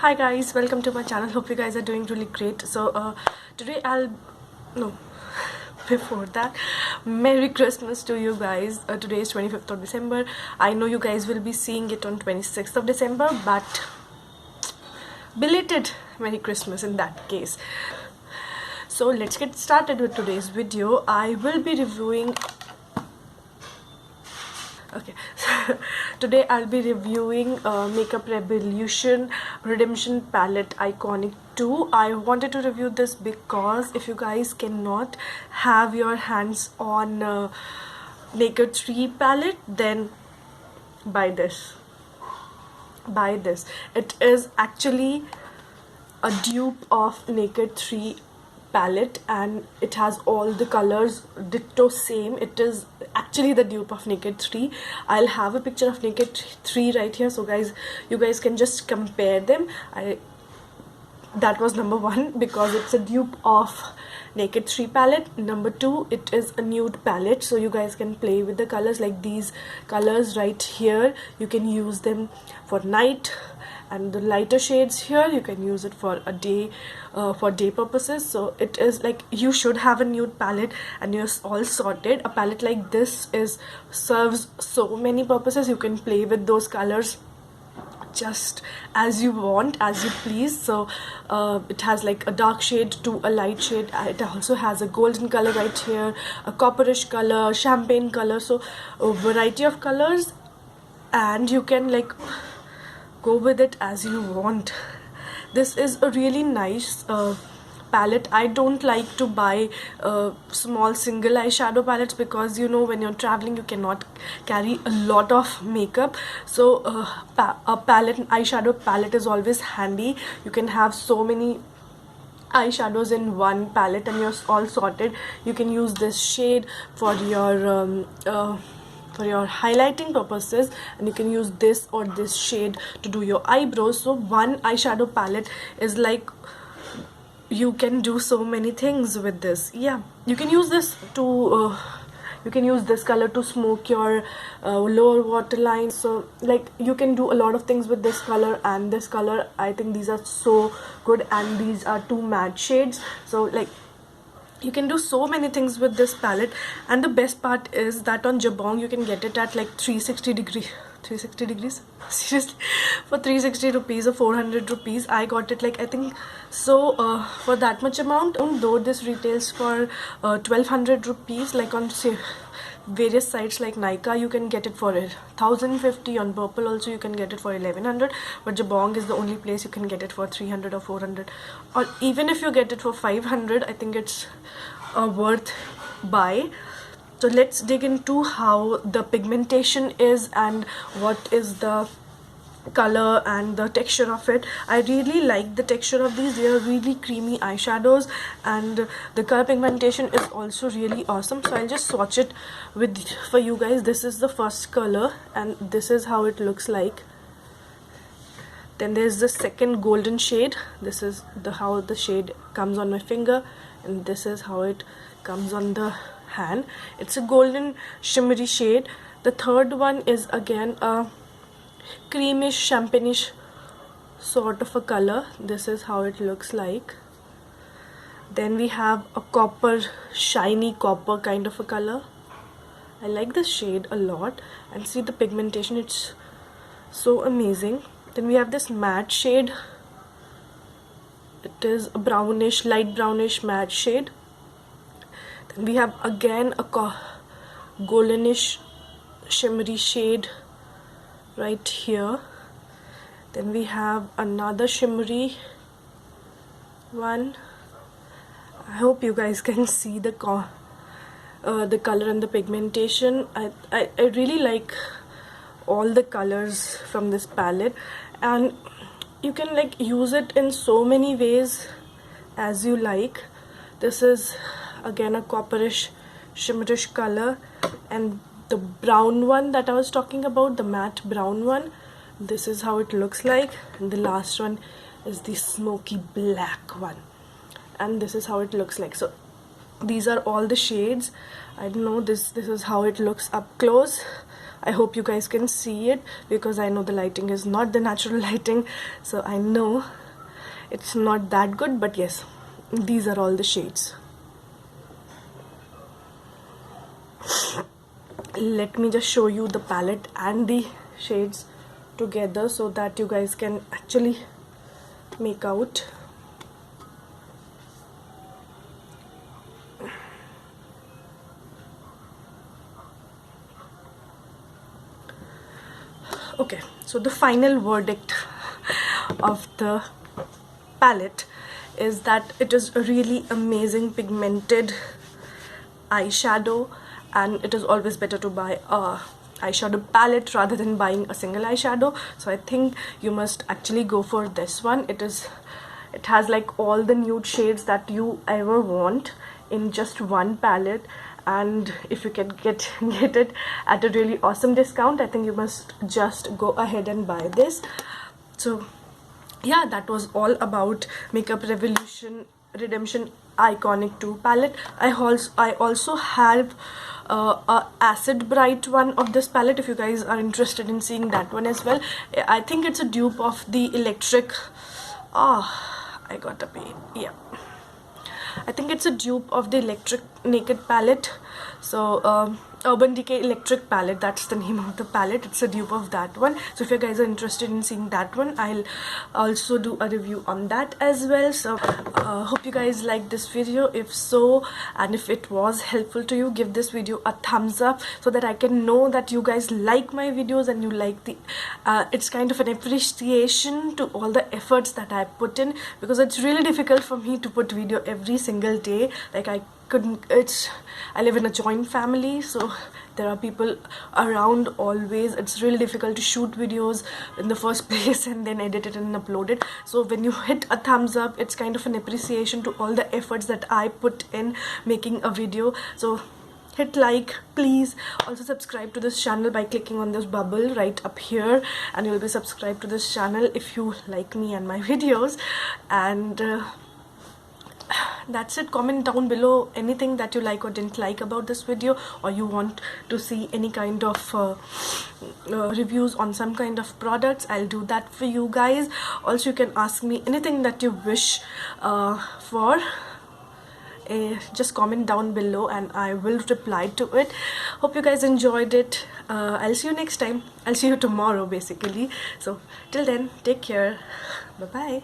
Hi guys, welcome to my channel. Hope you guys are doing really great. Today no before that, Merry Christmas to you guys. Today is 25th of December. I know you guys will be seeing it on 26th of December, but belated Merry Christmas in that case. So let's get started with today's video. I will be reviewing today I'll be reviewing Makeup Revolution Redemption Palette Iconic 2. I wanted to review this because if you guys cannot have your hands on Naked 3 palette, then buy this. It is actually a dupe of Naked 3 palette and it has all the colors ditto same. It is actually the dupe of Naked 3. I'll have a picture of Naked 3 right here, so guys, you guys can just compare them. That was number one, because it's a dupe of Naked 3 palette. Number two, it is a nude palette, so you guys can play with the colors. Like these colors right here, you can use them for night, and the lighter shades here you can use it for a day, for day purposes. So it is like you should have a nude palette and you're all sorted. A palette like this serves so many purposes. You can play with those colors just as you want, as you please. So it has like a dark shade to a light shade. It also has a golden color right here, a copperish color, champagne color, so a variety of colors, and you can like go with it as you want. This is a really nice palette. I don't like to buy small single eyeshadow palettes because you know when you're traveling you cannot carry a lot of makeup. So a eyeshadow palette is always handy. You can have so many eyeshadows in one palette and you're all sorted. You can use this shade for your highlighting purposes, and you can use this or this shade to do your eyebrows. So one eyeshadow palette is like you can do so many things with this. Yeah, you can use this to you can use this color to smoke your lower waterline. So like you can do a lot of things with this color and this color. I think these are so good, and these are two matte shades, so like you can do so many things with this palette. And the best part is that on Jabong you can get it at like 360 degrees seriously, for 360 rupees or 400 rupees. I got it like I think so for that much amount, though this retails for 1200 rupees. Like on say various sites like Nykaa you can get it for 1050. On Purple also you can get it for 1100, but Jabong is the only place you can get it for 300 or 400, or even if you get it for 500, I think it's worth buy. So let's dig into how the pigmentation is and what is the color and the texture of it. I really like the texture of these. They are really creamy eyeshadows, and the color pigmentation is also really awesome. So I'll just swatch it for you guys. This is the first color and this is how it looks like. Then there's the second golden shade. This is how the shade comes on my finger, and this is how it comes on the hand. It's a golden shimmery shade. The third one is again a creamish champagne-ish sort of a color. This is how it looks like. Then we have a shiny copper kind of a color. I like this shade a lot, and see the pigmentation, it's so amazing. Then we have this matte shade. It is a brownish, light brownish matte shade. Then we have again a goldenish shimmery shade right here. Then we have another shimmery one. I hope you guys can see the color and the pigmentation. I really like all the colors from this palette, and you can like use it in so many ways as you like. This is again a copperish shimmerish color, and the brown one that I was talking about, the matte brown one, this is how it looks like. And the last one is the smoky black one, and this is how it looks like. So these are all the shades. I don't know, this is how it looks up close. I hope you guys can see it, because I know the lighting is not the natural lighting, so I know it's not that good, but yes, these are all the shades. Let me just show you the palette and the shades together so that you guys can actually make out. Okay, so the final verdict of the palette is that it is a really amazing pigmented eyeshadow, and it is always better to buy a eyeshadow palette rather than buying a single eyeshadow. So I think you must actually go for this one. It has like all the nude shades that you ever want in just one palette, and if you can get it at a really awesome discount, I think you must just go ahead and buy this. So yeah, that was all about Makeup Revolution Redemption Iconic 2 palette. I also have a Acid Bright one of this palette, if you guys are interested in seeing that one as well. I think it's a dupe of the Electric. I got a pain. Yeah, I think it's a dupe of the Electric Naked palette. So Urban Decay Electric palette, that's the name of the palette. It's a dupe of that one. So if you guys are interested in seeing that one, I'll also do a review on that as well. So hope you guys liked this video. If so, and if it was helpful to you, give this video a thumbs up so that I can know that you guys like my videos and you like the it's kind of an appreciation to all the efforts that I put in, because it's really difficult for me to put video every single day. Like I live in a joint family, so there are people around always. It's really difficult to shoot videos in the first place and then edit it and upload it. So when you hit a thumbs up, it's kind of an appreciation to all the efforts that I put in making a video. So hit like, please. Also subscribe to this channel by clicking on this bubble right up here, and you'll be subscribed to this channel if you like me and my videos. And that's it. Comment down below anything that you like or didn't like about this video, or you want to see any kind of reviews on some kind of products. I'll do that for you guys. Also, you can ask me anything that you wish for. Just comment down below and I will reply to it. Hope you guys enjoyed it. I'll see you next time. I'll see you tomorrow basically. So till then, take care. Bye bye.